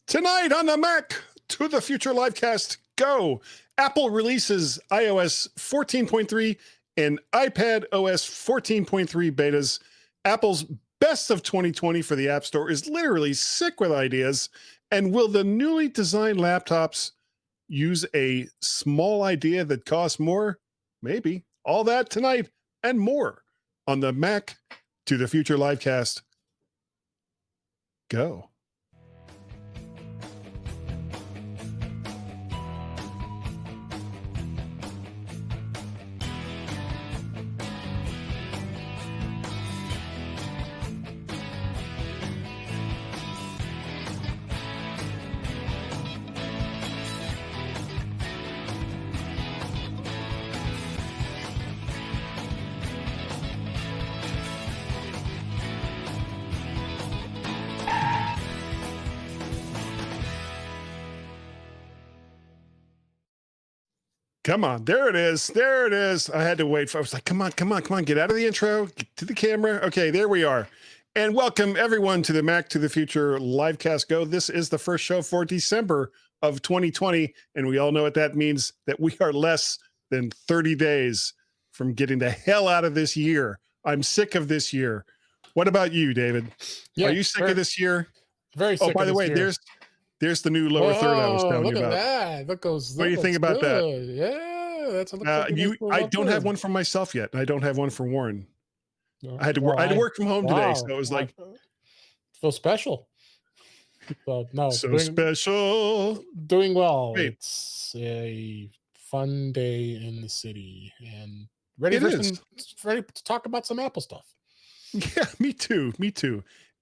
Tonight on the Mac to the Future Livecast, go. Apple releases iOS 14.3 and iPadOS 14.3 betas. Apple's best of 2020 for the App Store is literally sick with ideas. And will the newly designed laptops use a small idea that costs more? Maybe. All that tonight and more on the Mac to the Future Livecast. Go. Come on. There it is. There it is. I had to wait. I was like, come on, get out of the intro, get to the camera. Okay, there we are. And welcome everyone to the Mac to the Future Livecast Go. This is the first show for December of 2020. And we all know what that means, that we are less than 30 days from getting the hell out of this year. I'm sick of this year. What about you, David? Are you sick of this year? Very sick. Oh, by the way, there's the new lower third I was telling you about. Look at that. What do you think about that? Yeah, that's I don't have one for myself yet. I don't have one for Warren. No. I had to work from home today, so it was like feel special. So no, special. Doing well. Wait. It's a fun day in the city and ready to talk about some Apple stuff. Yeah, me too.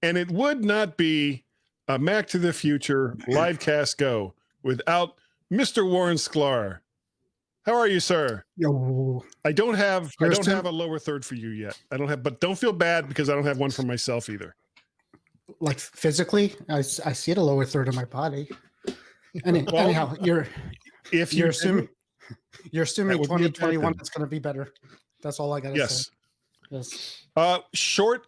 And it would not be a Mac to the Future Livecast Go without Mr. Warren Sklar. How are you, sir? Yo. I don't have a lower third for you yet. But don't feel bad because I don't have one for myself either. Like physically, I see it a lower third of my body. Anyhow, you're assuming 2021 is going to be better. That's all I got to say. Yes. Short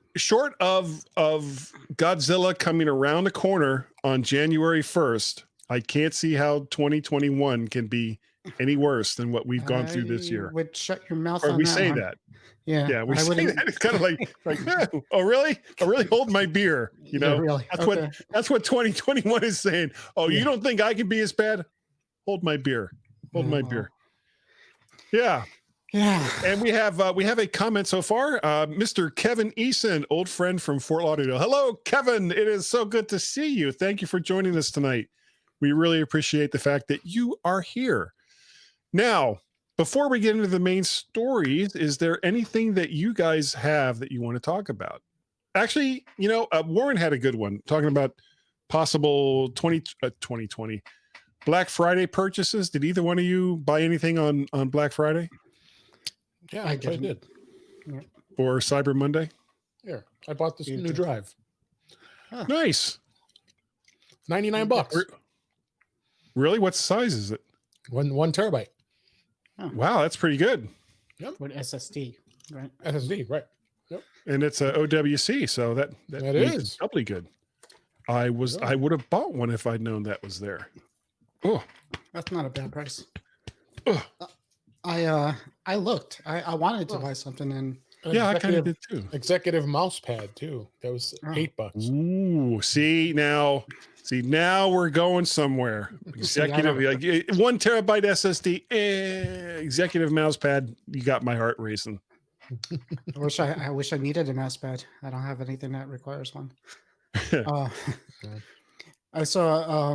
of Godzilla coming around the corner on January 1st, I can't see how 2021 can be any worse than what we've gone through this year. Would shut your mouth. Or on we that say one. that. Yeah, we say that. It's kind of like oh really? I really hold my beer. You know, really? That's what 2021 is saying. Oh, you don't think I can be as bad? Hold my beer. My beer. Yeah. Yeah. And we have a comment so far. Mr. Kevin Eason, old friend from Fort Lauderdale. Hello, Kevin. It is so good to see you. Thank you for joining us tonight. We really appreciate the fact that you are here. Now, before we get into the main stories, is there anything that you guys have that you want to talk about? Actually, Warren had a good one talking about possible 2020 Black Friday purchases. Did either one of you buy anything on Black Friday? Yeah, I did. Or Cyber Monday? Yeah, I bought this new drive. Huh. Nice. $99. Really? What size is it? 1 terabyte. Oh. Wow, that's pretty good. Yep. With SSD, right? SSD, right. Yep. And it's a OWC, so that is doubly good. I would have bought one if I'd known that was there. Oh, that's not a bad price. Oh. I looked. I wanted to buy something, and I kind of did too. Executive mouse pad too. That was $8. Ooh, see now we're going somewhere. Executive, like 1 terabyte SSD, executive mouse pad. You got my heart racing. I wish I needed a mouse pad. I don't have anything that requires one. I saw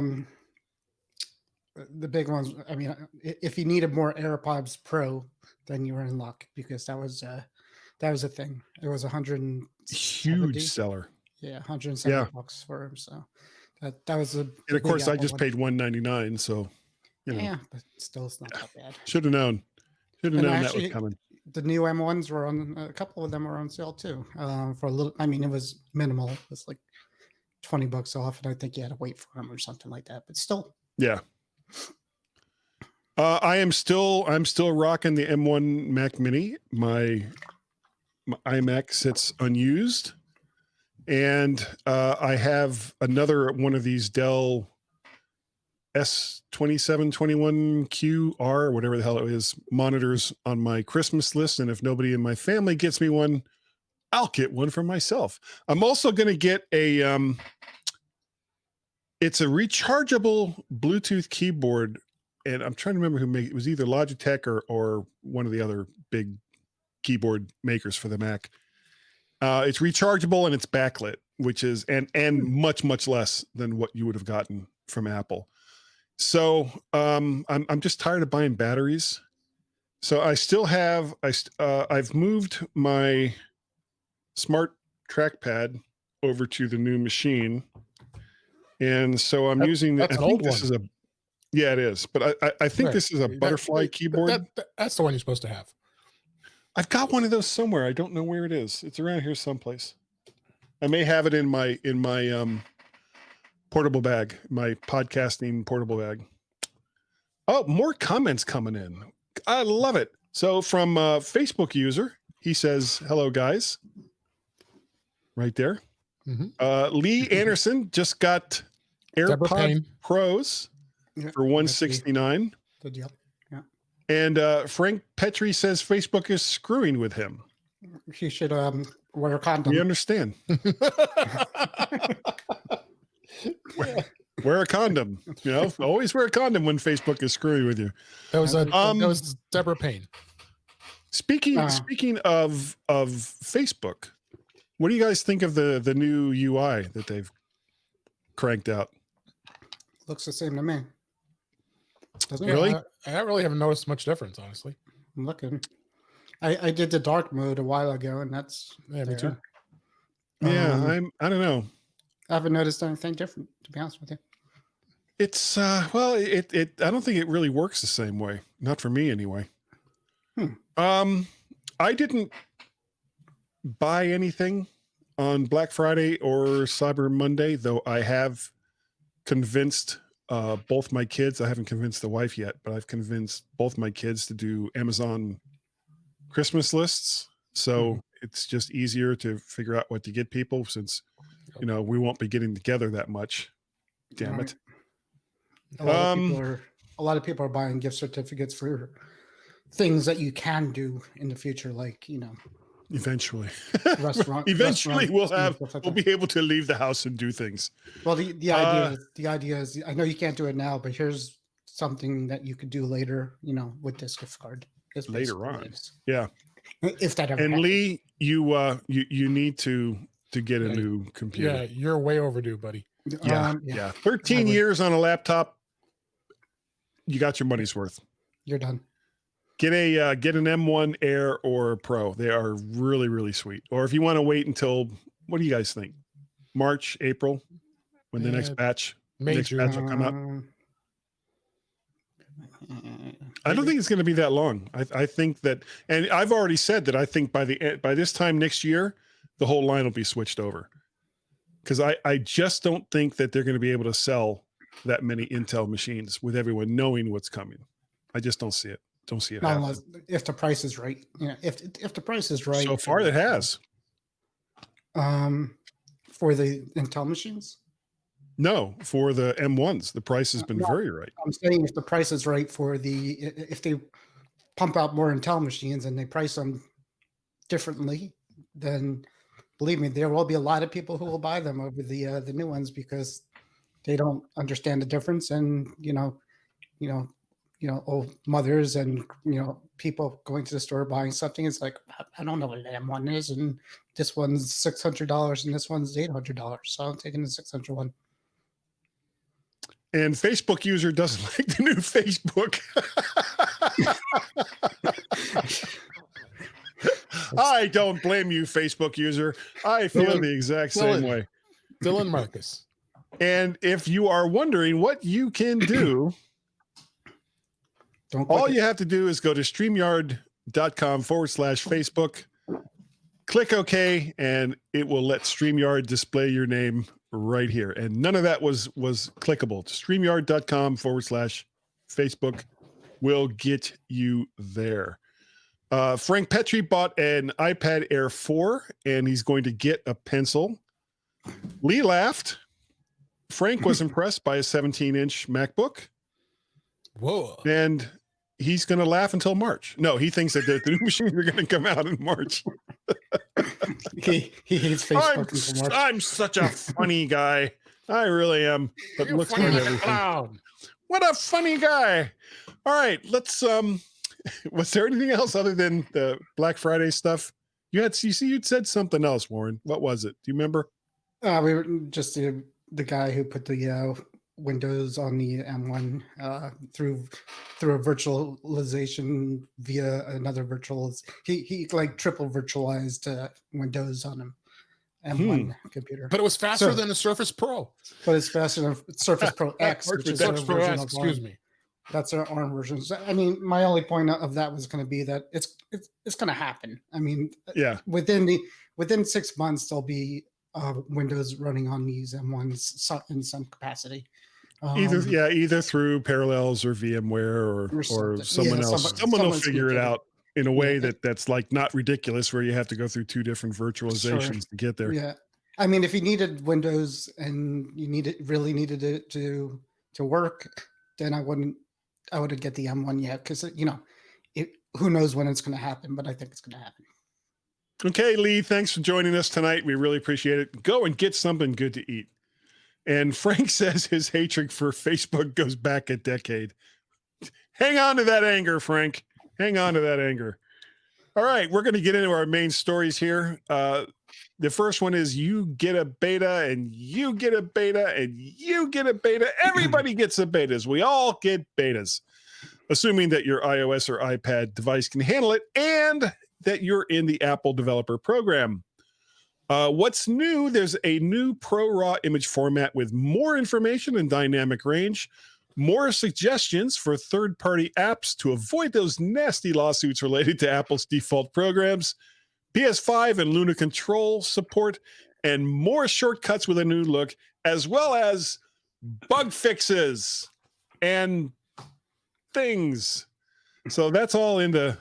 the big ones. I mean, if you needed more AirPods Pro, then you were in luck because that was a thing. It was huge seller. Yeah, $170 for him. So that was a. And of course, I just paid $199. So, yeah, but still, it's not that bad. Should have known. That was coming. The new M1s were on. A couple of them were on sale too. For a little. I mean, it was minimal. It was like $20 off, and I think you had to wait for them or something like that. But still. Yeah. I'm still rocking the M1 Mac Mini. My iMac sits unused, and I have another one of these Dell S2721QR, whatever the hell it is, monitors on my Christmas list. And if nobody in my family gets me one, I'll get one for myself. I'm also going to get it's a rechargeable Bluetooth keyboard. And I'm trying to remember who made it. It was either Logitech or one of the other big keyboard makers for the Mac. It's rechargeable and it's backlit, which is, and much, much less than what you would have gotten from Apple. So I'm just tired of buying batteries. So I still have, I've moved my smart trackpad over to the new machine. And so I'm using, I think this is yeah, it is. But I think this is a butterfly keyboard. That's the one you're supposed to have. I've got one of those somewhere. I don't know where it is. It's around here someplace. I may have it in my portable bag, my podcasting portable bag. Oh, more comments coming in. I love it. So from a Facebook user, he says, "Hello, guys." Right there. Mm-hmm. Lee Anderson just got AirPod Pros for $169. Good deal. Yeah. And Frank Petrie says Facebook is screwing with him. He should wear a condom. We understand. Wear a condom. You know, always wear a condom when Facebook is screwing with you. That was Deborah Payne. Speaking of Facebook, what do you guys think of the new UI that they've cranked out? Looks the same to me. Doesn't really? I really haven't noticed much difference, honestly. I'm looking. I did the dark mode a while ago, and that's me too. Yeah, I don't know. I haven't noticed anything different, to be honest with you. It's well, it I don't think it really works the same way. Not for me anyway. I didn't buy anything on Black Friday or Cyber Monday, though I have convinced both my kids. I haven't convinced the wife yet, but I've convinced both my kids to do Amazon Christmas lists. So it's just easier to figure out what to get people, since we won't be getting together that much. Damn it. A lot of people are buying gift certificates for things that you can do in the future, like eventually restaurant we'll be able to leave the house and do things. Well, the idea is I know you can't do it now, but here's something that you could do later, with this gift card. Later on. Yeah. If that ever and happens. Lee, you need to get a new computer. Yeah, you're way overdue, buddy. Yeah. 13 years on a laptop. You got your money's worth. You're done. Get an M1 Air or Pro. They are really, really sweet. Or if you want to wait until, what do you guys think? March, April, when the next batch will come out? I don't think it's going to be that long. I think that, and I've already said that I think by this time next year, the whole line will be switched over. Because I just don't think that they're going to be able to sell that many Intel machines with everyone knowing what's coming. I just don't see it. Don't see it happen. If the price is right. If the price is right. So far it has. For the Intel machines? No, for the M1s, the price has been very right. I'm saying if the price is right if they pump out more Intel machines and they price them differently, then believe me, there will be a lot of people who will buy them over the new ones, because they don't understand the difference. And old mothers and people going to the store buying something, it's like, I don't know what an M1 is, and this one's $600 and this one's $800, so I'm taking the $600 one. And Facebook user doesn't like the new Facebook. I don't blame you, Facebook user. I feel the exact same way. Dylan Marcus. And if you are wondering what you can do, all you have to do is go to StreamYard.com/Facebook, click OK, and it will let StreamYard display your name right here. And none of that was clickable. StreamYard.com/Facebook will get you there. Frank Petrie bought an iPad Air 4, and he's going to get a pencil. Lee laughed. Frank was impressed by a 17-inch MacBook. Whoa. And he's going to laugh until March. No, he thinks that the new machines are going to come out in March. He hates Facebook until March. I'm such a funny guy. I really am. But You're looks funny good like a everything. clown. What a funny guy. All right, let's was there anything else other than the Black Friday stuff? You'd said something else, Warren. What was it? Do you remember? We were just the guy who put the Windows on the M1 through a virtualization via another he like triple virtualized Windows on him M1 computer. But it was faster than the Surface Pro. But it's faster than Surface Pro X, which is Surface Pro X, excuse me. That's our ARM versions. I mean, my only point of that was going to be that it's going to happen. I mean, yeah, within 6 months there'll be Windows running on these M1s in some capacity. Either through Parallels or VMware or someone else. Someone will figure it out in a way that's like not ridiculous, where you have to go through two different virtualizations to get there. Yeah, I mean, if you needed Windows and you really needed it to work, then I wouldn't get the M1 yet, because who knows when it's going to happen, but I think it's going to happen. Okay, Lee, thanks for joining us tonight. We really appreciate it. Go and get something good to eat. And Frank says his hatred for Facebook goes back a decade. Hang on to that anger, Frank. Hang on to that anger. All right, we're going to get into our main stories here. The first one is you get a beta, and you get a beta, and you get a beta. Everybody gets a betas. We all get betas, assuming that your iOS or iPad device can handle it and that you're in the Apple Developer Program. What's new? There's a new Pro Raw image format with more information and dynamic range, more suggestions for third-party apps to avoid those nasty lawsuits related to Apple's default programs, PS5 and Luna Control support, and more shortcuts with a new look, as well as bug fixes and things. So that's all in the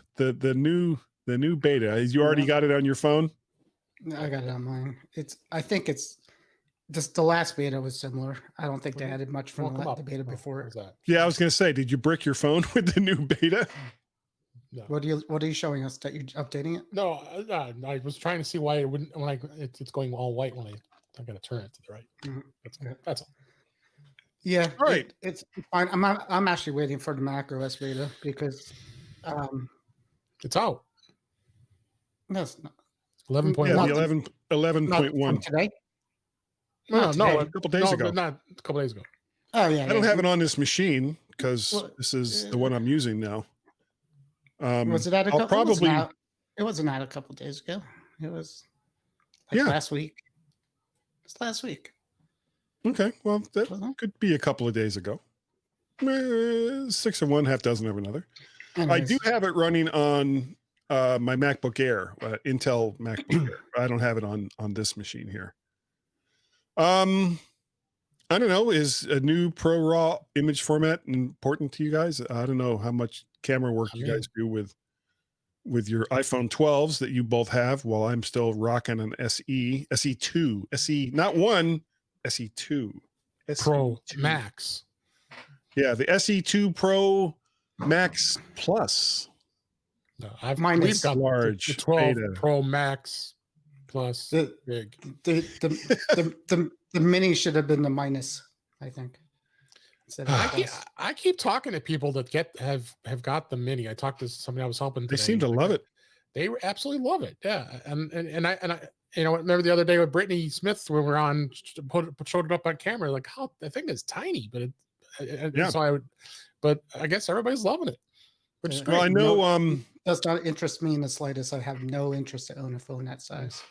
new beta. You already got it on your phone? I got it on mine. I think it's just the last beta was similar. I don't think they added much from the beta before. Yeah, I was going to say, did you brick your phone with the new beta? No. What are you showing us, that you're updating it? No, I was trying to see why it wouldn't it's going all white when I got to turn it to the right. Mm-hmm. That's all. Yeah, right. It's fine. I'm actually waiting for the Mac OS beta because it's out. No, it's not. 11.1. Yeah, the 11.1 today. No, a couple days ago. Not a couple days ago. Oh yeah. I don't have it on this machine because this is the one I'm using now. Was it out a couple? Probably. It wasn't out a couple days ago. It was last week. It's last week. Okay, well that could be a couple of days ago. 6 of one, half dozen of another. Anyways. I do have it running on my MacBook Air, Intel MacBook Air. I don't have it on this machine here. I don't know. Is a new Pro Raw image format important to you guys? I don't know how much camera work you guys do with your iPhone 12s that you both have, while I'm still rocking an SE2, not one, SE2. Pro Max. Yeah, the SE2 Pro Max Plus. No, we've got large the 12 beta. Pro Max Plus big. The mini should have been the minus, I think. I keep talking to people that have got the mini. I talked to somebody I was helping today. They seem to love it. They absolutely love it. Yeah, and I remember the other day with Brittany Smith, when we were on, showed it up on camera, like, how I think it's tiny, but but I guess everybody's loving it. Which is great. Well, I know does not interest me in the slightest. I have no interest to own a phone that size.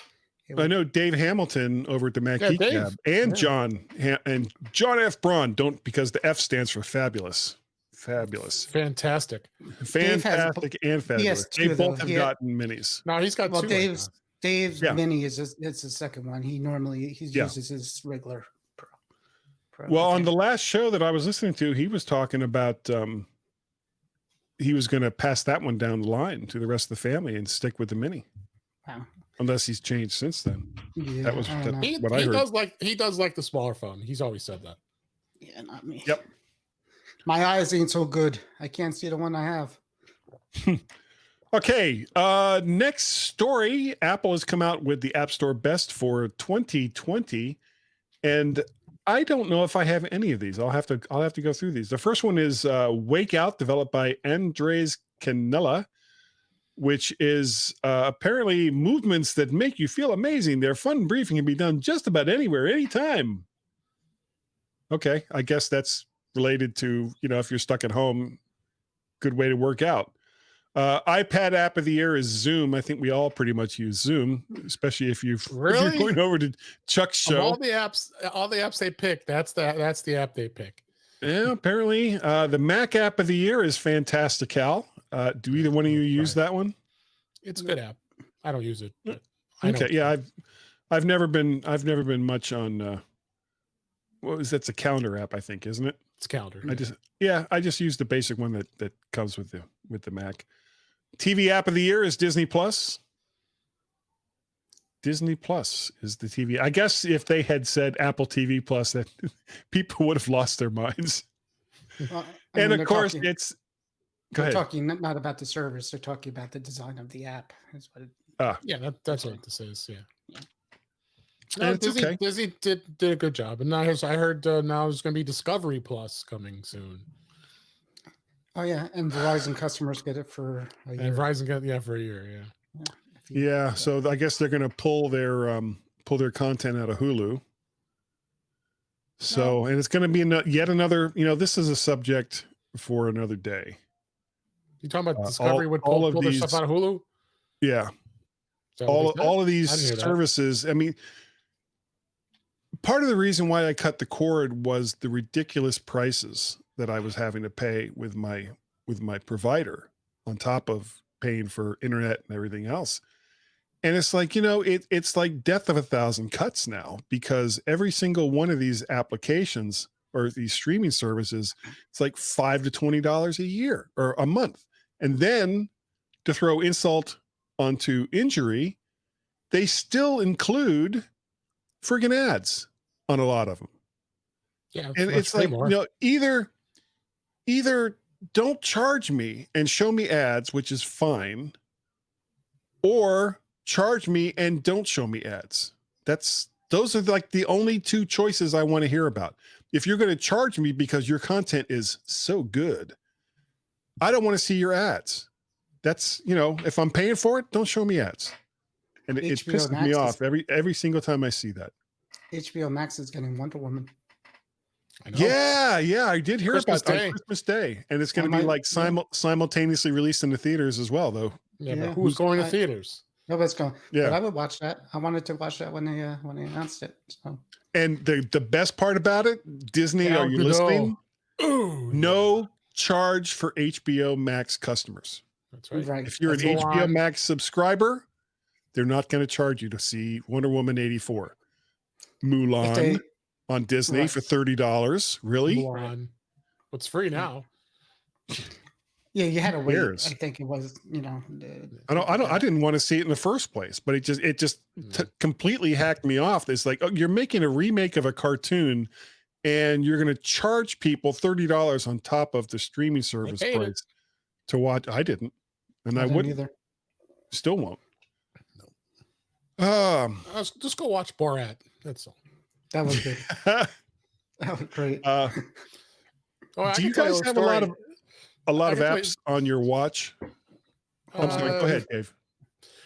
I know Dave Hamilton over at the Mac Geek Lab and John F. Braun because the F stands for fabulous. Fabulous. Fantastic and fabulous. They both have gotten minis. No, he's got two. Dave's mini it's the second one. He normally uses his regular Pro. Well, on the last show that I was listening to, he was talking about he was going to pass that one down the line to the rest of the family and stick with the mini. Wow. unless he's changed since then. Yeah, That was I don't know. what I heard. He does like the smaller phone. He's always said that. Yeah, not me. Yep. My eyes ain't so good. I can't see the one I have. Okay. Next story. Apple has come out with the App Store Best for 2020, and I don't know if I have any of these. I'll have to go through these. The first one is Wake Out, developed by Andres Canella, which is apparently movements that make you feel amazing. They're fun and brief and can be done just about anywhere, anytime. Okay, I guess that's related to, if you're stuck at home, good way to work out. iPad app of the year is Zoom. I think we all pretty much use Zoom, especially if you're going over to Chuck's show. Of all the apps they pick, that's the app they pick. Yeah, apparently. The Mac app of the year is Fantastical. Do either one of you use that one? It's a good app. I don't use it. Okay, yeah, I've never been much on. That's a calendar app, I think, isn't it? It's calendar. I just use the basic one that comes with the Mac. TV app of the year is Disney Plus. Disney Plus is the TV. I guess if they had said Apple TV Plus, that people would have lost their minds. And of course, it's. Go ahead. They're talking not about the service. They're talking about the design of the app. Is what yeah, that's what this is. Yeah. No, Disney did a good job, and I heard now there's going to be Discovery Plus coming soon. Oh yeah, and Verizon customers get it for a year. And Verizon got for a year. Yeah. Yeah, so I guess they're going to pull their content out of Hulu. So, and it's going to be yet another. This is a subject for another day. You talking about Discovery would pull their stuff out of Hulu? Yeah. All of these services. I mean, part of the reason why I cut the cord was the ridiculous prices that I was having to pay with my provider on top of paying for internet and everything else. And it's like, it's like death of a thousand cuts now, because every single one of these applications or these streaming services, it's like $5 to $20 a year or a month. And then to throw insult onto injury, they still include friggin' ads on a lot of them. Yeah. And it's like, either don't charge me and show me ads, which is fine, or charge me and don't show me ads. Those are like the only two choices I want to hear about. If you're going to charge me because your content is so good, I don't want to see your ads. That's, if I'm paying for it, don't show me ads. And it pisses me off every single time I see that. HBO Max is getting Wonder Woman. I know. Yeah, I did hear about that on Christmas Day, and it's going to be like simultaneously released in the theaters as well, though. Yeah, but who's going to theaters? Nobody's going. Yeah, but I would watch that. I wanted to watch that when they announced it. So. And the best part about it, Disney, are you listening? No charge for HBO Max customers. That's right. If you're an HBO Max subscriber, they're not going to charge you to see Wonder Woman 84. Mulan on Disney for $30. Really? Mulan. What's free now? Yeah, you had to wait. I think it was, I didn't want to see it in the first place, but it just completely hacked me off. It's like, you're making a remake of a cartoon, and you're going to charge people $30 on top of the streaming service price to watch. I didn't, and I wouldn't either. Still won't. Just go watch Borat. That's all. That was good. That was great. Do you guys have a lot of apps on your watch? I'm sorry. Go ahead, Dave.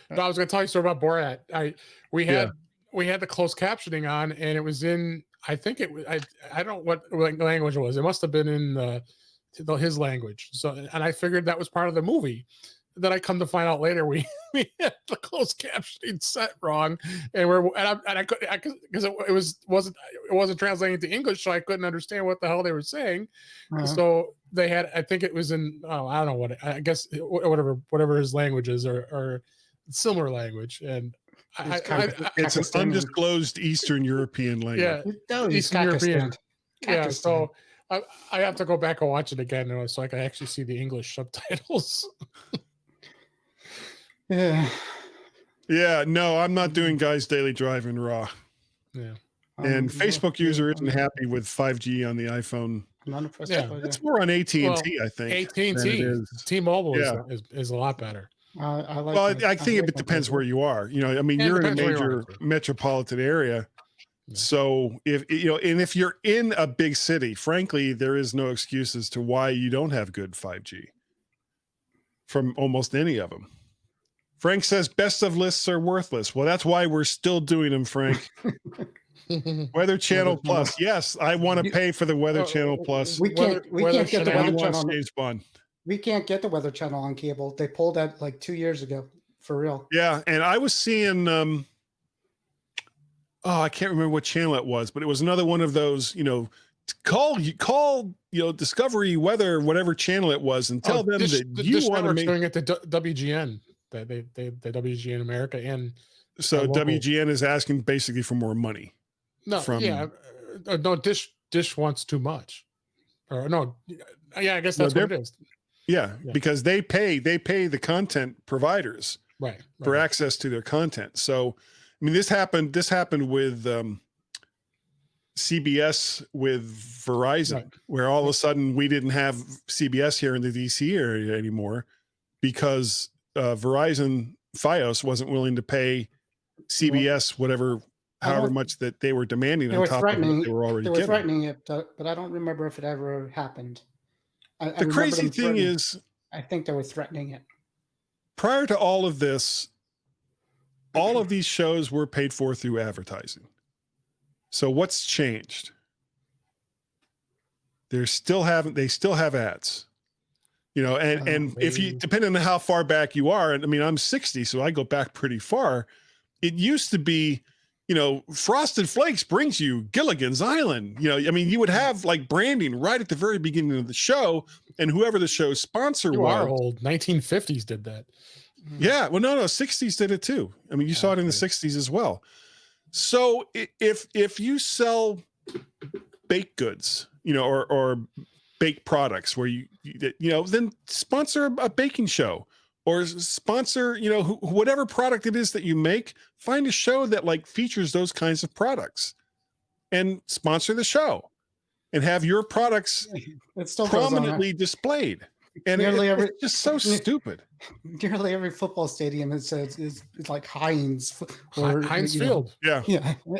No, I was going to tell you a story about Borat. We had the closed captioning on, and it was in. I think it was. I don't know what language it was. It must have been in his language. So, and I figured that was part of the movie. Then I come to find out later we had the closed captioning set wrong, and I couldn't because it wasn't translating to English, so I couldn't understand what the hell they were saying. So they had, I think it was in, I don't know what, I guess whatever his language is or similar language, and it's an undisclosed Eastern European language. Yeah, Eastern European. Yeah, so I have to go back and watch it again so I can actually see the English subtitles. Yeah. Yeah, no, I'm not doing Guys Daily Drive in RAW. Yeah. And Facebook user isn't happy with 5G on the iPhone. I'm not impressed. Yeah. But, It's more on AT&T, I think. AT&T, than it is. T-Mobile Yeah. is a lot better. I like. Well, I think it depends where you are. You know, I mean, Yeah, it you're in a depends where you are, major too. metropolitan area. Yeah. So if you know, and if you're in a big city, frankly, there is no excuse as to why you don't have good 5G from almost any of them. Frank says best of lists are worthless. Well, that's why we're still doing them, Frank. Weather Channel Plus. Yes, I want to pay for the Weather Channel Plus. We can't get the I Weather want Channel. James Bond. We can't get the Weather Channel on cable. They pulled that like 2 years ago, for real. Yeah, and I was seeing I can't remember what channel it was, but it was another one of those, you know, call Discovery Weather, whatever channel it was, and tell them that you want to make doing it to WGN, the WGN America, and so WGN is asking basically for more money. No, Dish wants too much, or no, yeah, I guess that's what it is. Yeah, because they pay the content providers right for access to their content. So, I mean, this happened with CBS with Verizon, where all of a sudden we didn't have CBS here in the DC area anymore because Verizon Fios wasn't willing to pay CBS however much that they were demanding on top of what they were already They were getting. threatening it, but I don't remember if it ever happened. The crazy thing is, I think they were threatening it. Prior to all of this, all of these shows were paid for through advertising. So what's changed? They still have ads, you know, and if you, depending on how far back you are, and I mean, I'm 60, so I go back pretty far. It used to be, you know, Frosted Flakes brings you Gilligan's Island. You know, I mean, you would have like branding right at the very beginning of the show, and whoever the show's sponsor was. You are old. 1950s did that. Yeah, well, no, 60s did it too. I mean, you saw it in the 60s as well. So if you sell baked goods, you know, or baked products where you know, then sponsor a baking show. Or sponsor, you know, whatever product it is that you make, find a show that like features those kinds of products and sponsor the show and have your products prominently displayed. And it's just so stupid. Nearly every football stadium is like Heinz or Heinz Field. Yeah.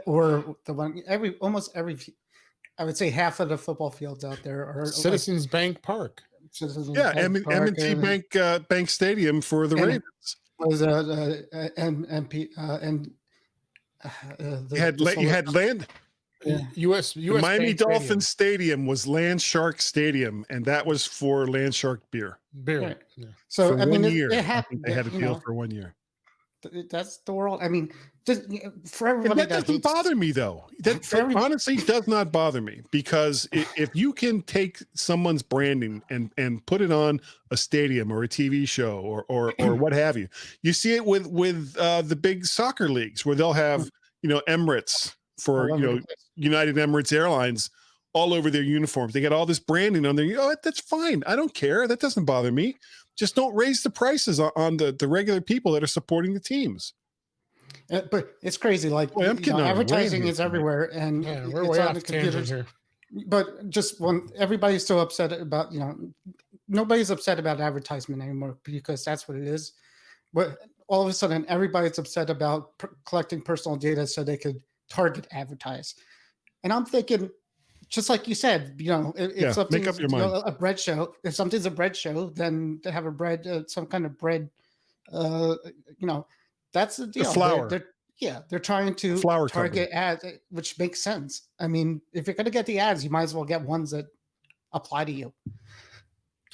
Or the one almost every I would say half of the football fields out there are Citizens Bank Park. Yeah, M&T Bank Stadium for the Ravens. Was you had land. US Miami Dolphins Stadium was Land Shark Stadium, and that was for Land Shark beer. Right. Yeah. So for I mean, they had a deal for 1 year. That's the world. I mean, for everybody that doesn't bother me though. That honestly does not bother me, because if you can take someone's branding and put it on a stadium or a TV show or what have you, you see it with the big soccer leagues where they'll have, you know, Emirates for, you know, United Emirates Airlines all over their uniforms. They got all this branding on there. Oh, that's fine. I don't care. That doesn't bother me. Just don't raise the prices on the regular people that are supporting the teams. But it's crazy. Like, advertising is everywhere, and we're way off tangent here. But just everybody's so upset about, you know, nobody's upset about advertisement anymore because that's what it is. But all of a sudden, everybody's upset about collecting personal data so they could target advertise. And I'm thinking, just like you said, you know, if something's make up your mind. A bread show, if something's a bread show, then to have a bread, some kind of bread, you know, that's the deal. The flour. They're trying to target ads, which makes sense. I mean, if you're going to get the ads, you might as well get ones that apply to you.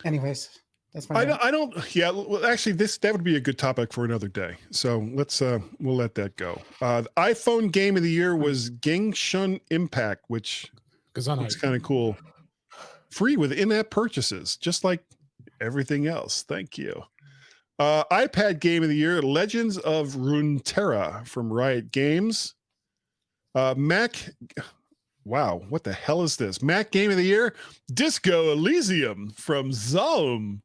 Anyways, that's my. I don't. Yeah, well, actually, that would be a good topic for another day. So we'll let that go. The iPhone game of the year was Genshin Impact, which looks kind of cool. Free with in-app purchases, just like everything else. Thank you. iPad game of the year, Legends of Runeterra from Riot Games. Mac, wow, what the hell is this? Mac game of the year, Disco Elysium from Zalm.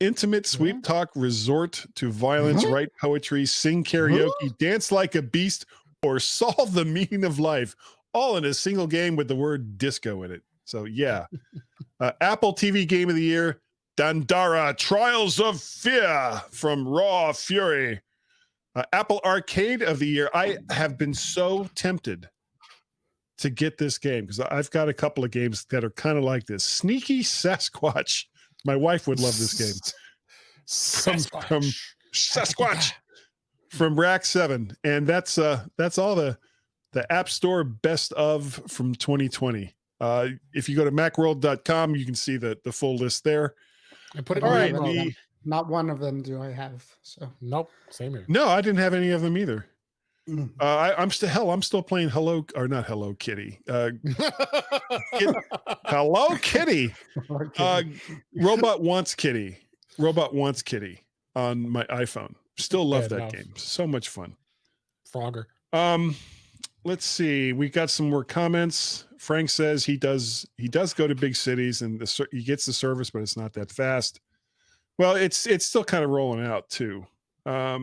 intimate sweep talk resort to violence, write poetry, sing karaoke, dance like a beast, or solve the meaning of life, all in a single game with the word disco in it. So yeah. Apple TV Game of the Year, Dandara Trials of Fear from Raw Fury. Apple Arcade of the Year. I have been so tempted to get this game because I've got a couple of games that are kind of like this. Sneaky Sasquatch. My wife would love this game. From Sasquatch from Rack 7. And that's all the App Store best of from 2020. If you go to macworld.com, you can see the full list there. I put it all right. Not one of them do I have. So nope, same here. No, I didn't have any of them either. I'm still playing Hello Kitty. Hello Kitty. Robot Wants Kitty on my iPhone. Still love that game. So much fun. Frogger. Let's see. We got some more comments. Frank says he does go to big cities and he gets the service, but it's not that fast. Well, it's still kind of rolling out too. I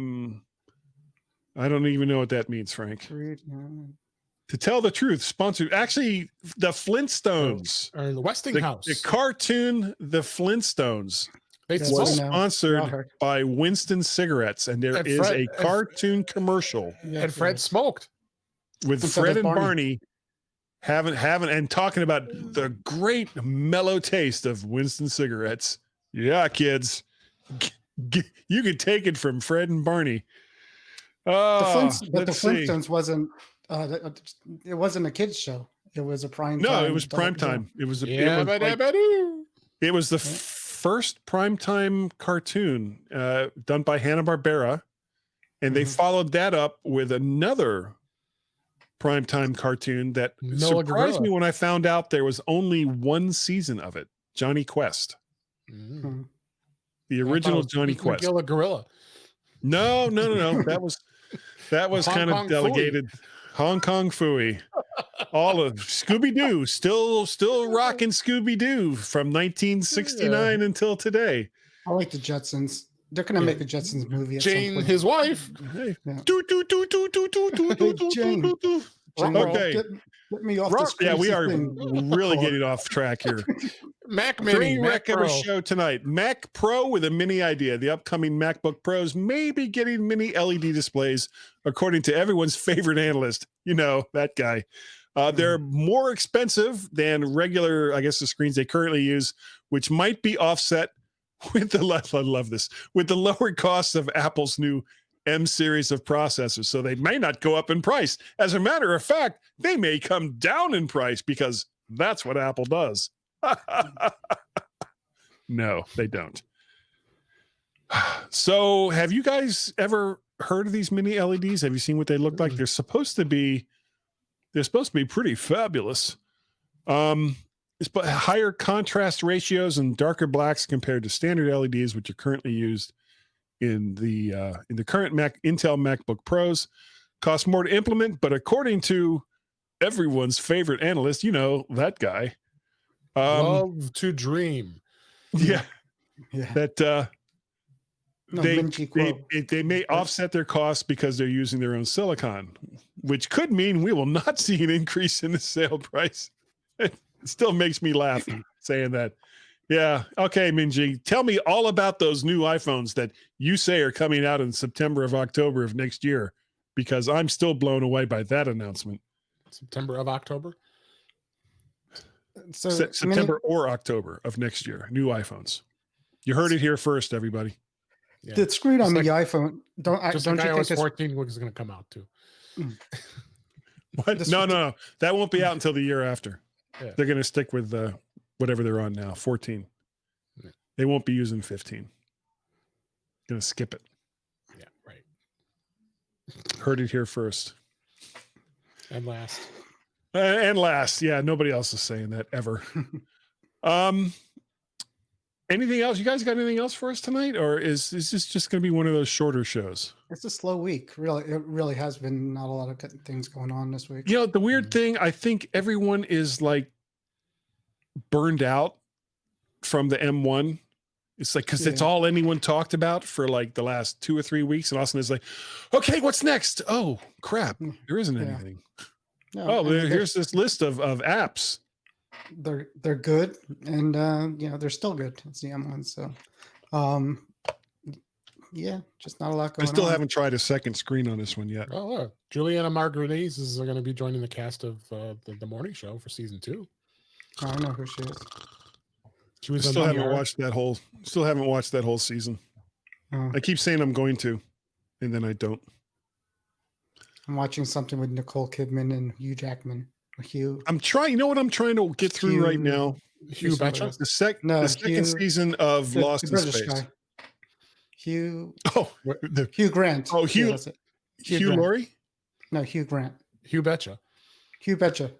don't even know what that means, Frank. To tell the truth, sponsored actually the Flintstones or the Westinghouse. The cartoon The Flintstones was sponsored by Winston Cigarettes, and there is a cartoon commercial. And Fred smoked with Fred and Barney having and talking about the great mellow taste of Winston Cigarettes. Yeah, kids, you can take it from Fred and Barney. The Flintstones wasn't. It wasn't a kids show. It was a prime. No, it was prime time. It was. It was the first primetime cartoon done by Hanna-Barbera, and they followed that up with another primetime cartoon that surprised me when I found out there was only one season of it. Johnny Quest. The original Johnny Quest. Gorilla. No. That was kind of delegated. Hong Kong Phooey. All of Scooby-Doo, still rocking Scooby-Doo from 1969 until today. I like the Jetsons. They're gonna make a Jetsons movie. Jane, his wife. Hey. Jane. Okay. Get me off this. Yeah, we are really getting off track here. Mac Mini. Mac Pro show tonight. Mac Pro with a mini idea. The upcoming MacBook Pros may be getting mini LED displays, according to everyone's favorite analyst. You know, that guy. They're more expensive than regular, I guess, the screens they currently use, which might be offset with I love this, with the lower costs of Apple's new M series of processors. So they may not go up in price. As a matter of fact, they may come down in price because that's what Apple does. No, they don't. So have you guys ever heard of these mini LEDs? Have you seen what they look like? They're supposed to be pretty fabulous. It's higher contrast ratios and darker blacks compared to standard LEDs, which are currently used in the current Intel MacBook Pros. Cost more to implement, but according to everyone's favorite analyst, you know, that guy. Love to dream. Yeah. That they may offset their costs because they're using their own silicon, which could mean we will not see an increase in the sale price. It still makes me laugh saying that. Yeah. Okay, Minji, tell me all about those new iPhones that you say are coming out in September of October of next year, because I'm still blown away by that announcement. September of October? So September or October of next year, new iPhones. You heard it here first, everybody. Yeah. The screen on the iPhone, don't you think iOS 14 is going to come out too? What? No. That won't be out until the year after. Yeah. They're going to stick with whatever they're on now, 14. Yeah. They won't be using 15. Going to skip it. Yeah, right. Heard it here first. And last. Yeah, nobody else is saying that ever. Anything else? You guys got anything else for us tonight, or is this just going to be one of those shorter shows? It's a slow week. Really, it really has been not a lot of good things going on this week. You know, the weird thing, I think everyone is like burned out from the M1 It's like, because it's all anyone talked about for like the last 2 or 3 weeks. And all of a sudden it's like, okay, what's next? Oh, crap. There isn't anything. No, Here's this list of apps. They're good, and they're still good. It's the M1, so just not a lot going on. I still haven't tried a second screen on this one yet. Oh, look. Juliana Margulies is going to be joining the cast of the morning show for season 2. I don't know who she is. She was Still haven't watched that whole season. I keep saying I'm going to, and then I don't. I'm watching something with Nicole Kidman and Hugh Jackman. I'm trying. You know what I'm trying to get through right now? Hugh Betcha? The second season of Lost in Space. Guy. Hugh Grant. Oh, Hugh Laurie? No, Hugh Grant. Hugh Betcha. Hugh Betcha.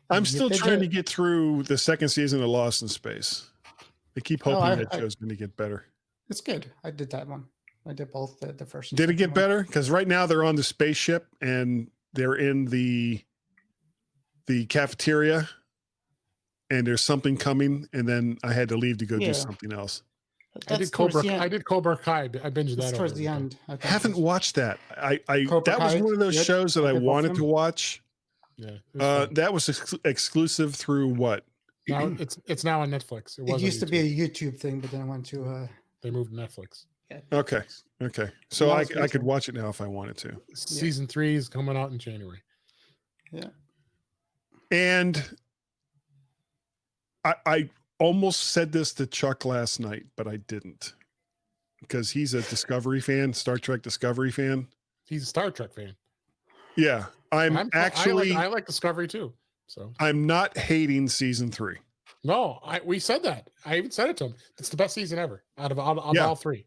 I'm still trying to get through the second season of Lost in Space. I keep hoping that show's going to get better. It's good. I did that one. I did both the first. Did it get better? Because right now they're on the spaceship and they're in the cafeteria, and there's something coming, and then I had to leave to go do something else. I did Cobra Kai. I binged that towards the end. I haven't watched that. That was one of those shows that I wanted to watch. Yeah. That was exclusive through what? Now it's now on Netflix. It used to be a YouTube thing, but then I went to they moved to Netflix. Yeah. Okay. So I could watch it now if I wanted to. Season 3 is coming out in January. Yeah. And I almost said this to Chuck last night, but I didn't, because he's a Discovery fan, Star Trek Discovery fan. He's a Star Trek fan. Yeah, I like Discovery too. So I'm not hating season 3. No, we said that. I even said it to him. It's the best season ever out of all 3.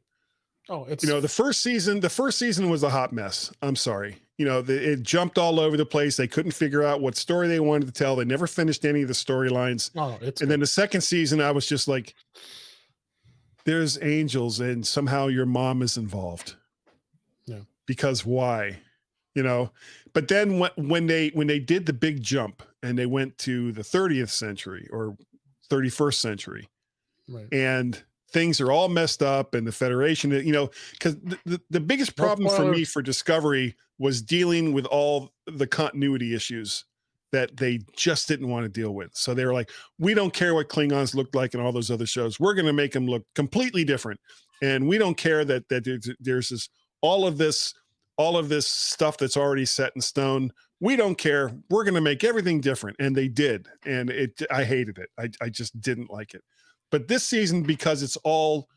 Oh, it's the first season was a hot mess. I'm sorry. It jumped all over the place. They couldn't figure out what story they wanted to tell. They never finished any of the storylines. Then the second season, I was just like, there's angels and somehow your mom is involved. Yeah. Because why? But then when they did the big jump and they went to the 30th century or 31st century, right, and things are all messed up, and the Federation, because the biggest problem for me for Discovery was dealing with all the continuity issues that they just didn't want to deal with. So they were like, we don't care what Klingons looked like in all those other shows. We're going to make them look completely different. And we don't care that there's all of this stuff that's already set in stone. We don't care. We're going to make everything different. And they did. And I hated it. I just didn't like it. But this season, because it's all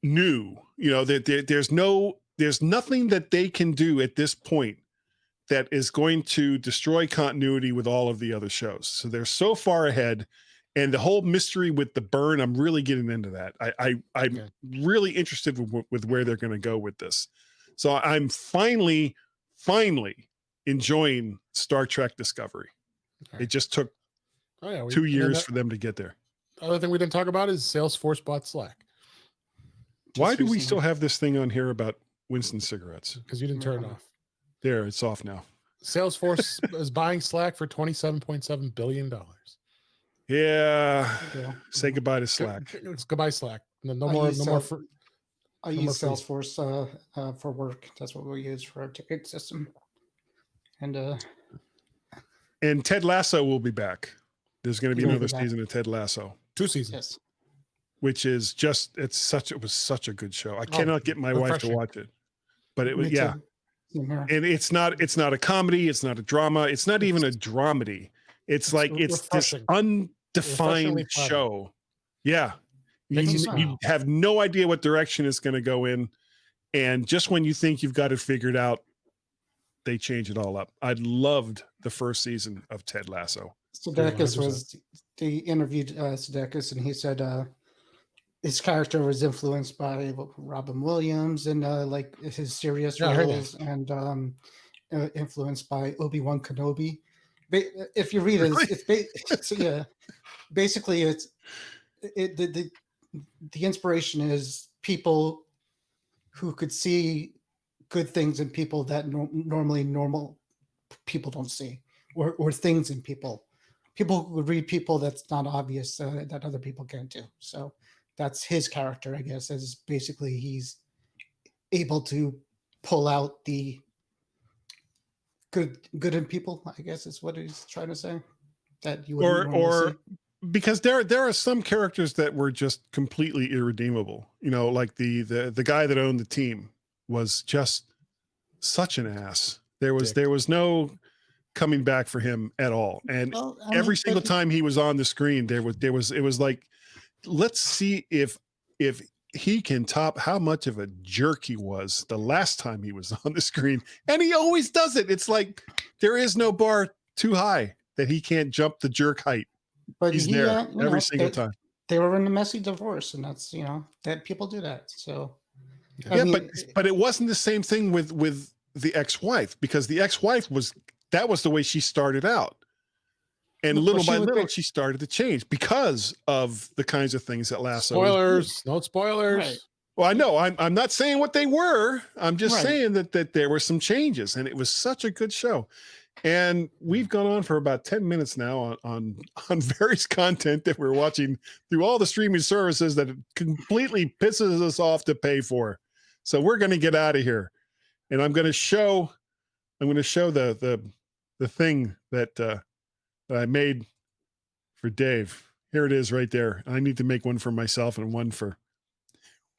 new, there's nothing that they can do at this point that is going to destroy continuity with all of the other shows. So they're so far ahead, and the whole mystery with the burn, I'm really getting into that. I'm really interested with where they're going to go with this. So I'm finally enjoying Star Trek Discovery. It just took 2 years for them to get there. Other thing we didn't talk about is Salesforce bought Slack. Why do we still have this thing on here about Winston cigarettes? Because you didn't turn it off. There, it's off now. Salesforce is buying Slack for $27.7 billion. Yeah. Say goodbye to Slack. It's goodbye Slack. No more. I use Salesforce for work. That's what we use for our ticket system. And Ted Lasso will be back. There's going to be another season of Ted Lasso. 2 seasons. Yes. Which is just, it was such a good show. I cannot get my wife to watch it, but it was, And it's not a comedy. It's not a drama. It's not even a dramedy. It's this undefined show. Yeah. You have no idea what direction it's going to go in. And just when you think you've got it figured out, they change it all up. I loved the first season of Ted Lasso. They interviewed Sudeikis, and he said his character was influenced by Robin Williams and like his serious roles, and influenced by Obi-Wan Kenobi. If you read it, basically the inspiration is people who could see good things in people that normally normal people don't see, or things in people people would read people that's not obvious that other people can't do. So that's his character, I guess, is basically he's able to pull out the good in people, I guess is what he's trying to say. That you would or because there are some characters that were just completely irredeemable. You know, like the guy that owned the team was just such an ass. There was no coming back for him at all. And every single time he was on the screen, it was like, let's see if he can top how much of a jerk he was the last time he was on the screen. And he always does it. It's like there is no bar too high that he can't jump the jerk height. But he's there every single time. They were in a messy divorce, and that's, that people do that. So I mean, but it wasn't the same thing with the ex-wife, because the ex-wife that was the way she started out. And little by little, she started to change because of the kinds of things that Lasso. Spoilers, no spoilers. Right. Well, I know I'm not saying what they were. I'm just saying that there were some changes, and it was such a good show. And we've gone on for about 10 minutes now on various content that we're watching through all the streaming services that it completely pisses us off to pay for. So we're going to get out of here, and I'm going to show the thing that I made for Dave. Here it is right there. I need to make one for myself and one for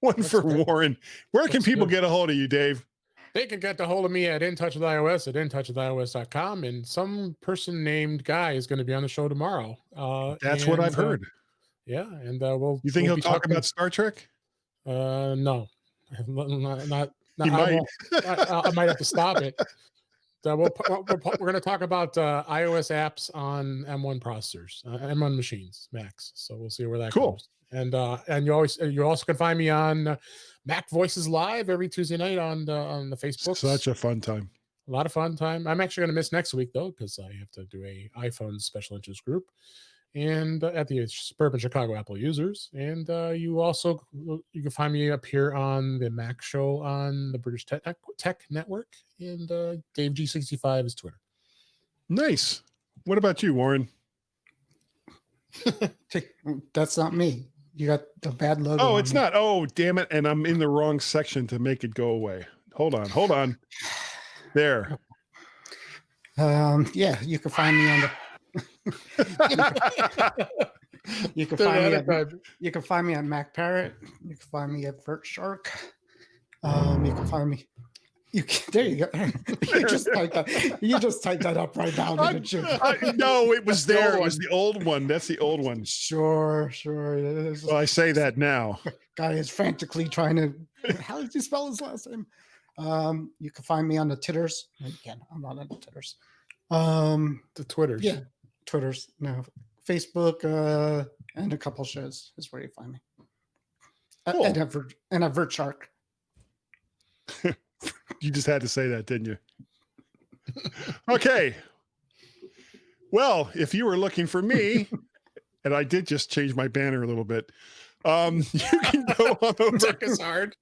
Warren. Where can people get a hold of you, Dave? They can get a hold of me at intouchwithios at intouchwithios.com, and some person named Guy is going to be on the show tomorrow. That's what I've heard. Yeah, and You think he'll talk about Star Trek? No, not. He might. I might have to stop it. We're going to talk about iOS apps on M1 processors, M1 machines, Macs. So we'll see where that goes. And you also can find me on Mac Voices Live every Tuesday night on the Facebook. Such a fun time. A lot of fun time. I'm actually going to miss next week though, because I have to do a iPhone special interest group, and at the Suburban Chicago Apple users. And you can find me up here on the Mac Show on the British Tech Network, and Dave G65 is Twitter. Nice. What about you, Warren? That's not me. You got the bad logo. Oh, it's not. Oh, damn it. And I'm in the wrong section to make it go away. Hold on. There. Yeah, you can find me on the you can find me at Mac Parrot. You can find me at Vert Shark. You can find me. There you go. You just typed that up right now, didn't you? No, it was there. It was the old one. That's the old one. Sure. Well, I say that now. Guy is frantically trying to. How did you spell his last name? You can find me on the Titters. Again, I'm not on the Titters. The Twitters. Yeah, Twitters. No, Facebook, and a couple shows is where you find me. Cool. And a Vert Shark. You just had to say that, didn't you? Okay. Well, if you were looking for me, and I did just change my banner a little bit, you can go on over. Tech is hard.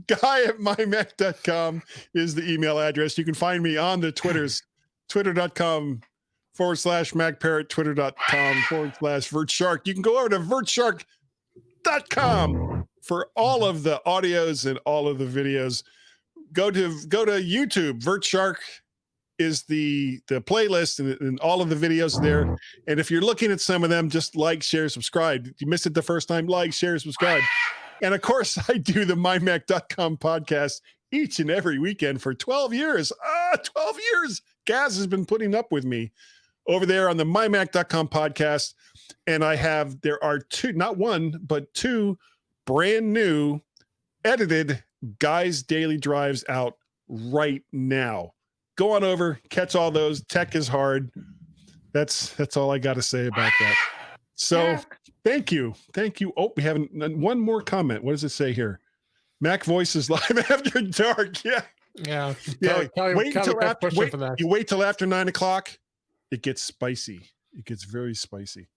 Guy at mymac.com is the email address. You can find me on the Twitters, twitter.com/MacParrot, twitter.com/VertShark. You can go over to vertshark.com for all of the audios and all of the videos. Go to YouTube. VertShark is the playlist and all of the videos there. And if you're looking at some of them, just like, share, subscribe. If you missed it the first time, like, share, subscribe. And of course, I do the MyMac.com podcast each and every weekend for 12 years. 12 years. Gaz has been putting up with me over there on the MyMac.com podcast. And there are not one, but two brand new edited Guy's Daily Drives out right now. Go on over, catch all those. Tech is hard. That's all I got to say about that. So thank you. Oh, we have one more comment. What does it say here? Mac Voices Live After Dark. Yeah. Wait till after 9 o'clock. It gets spicy. It gets very spicy.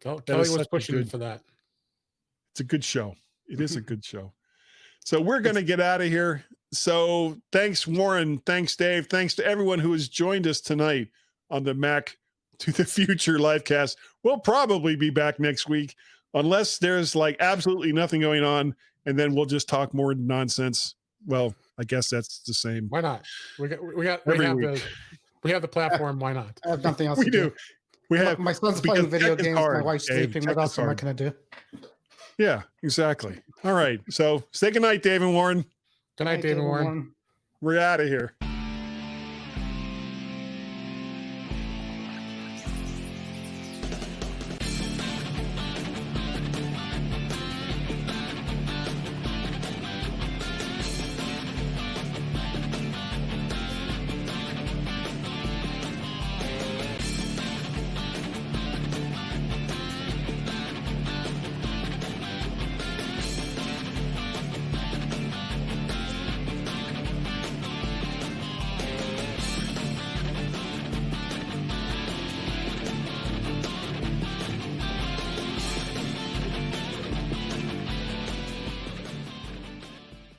Kelly was pushing for that. It's a good show. It is a good show. So we're going to get out of here. So thanks, Warren. Thanks, Dave. Thanks to everyone who has joined us tonight on the Mac to the future livecast. We'll probably be back next week unless there's like absolutely nothing going on, and then we'll just talk more nonsense. Well, I guess that's the same. Why not? We have the platform. Why not? I have nothing else We to do. We have my son's playing video games. My wife's sleeping. Tech What is else am I hard. going to do? Yeah, exactly. All right. So say goodnight, Dave and Warren. Good night, David Warren. We're out of here.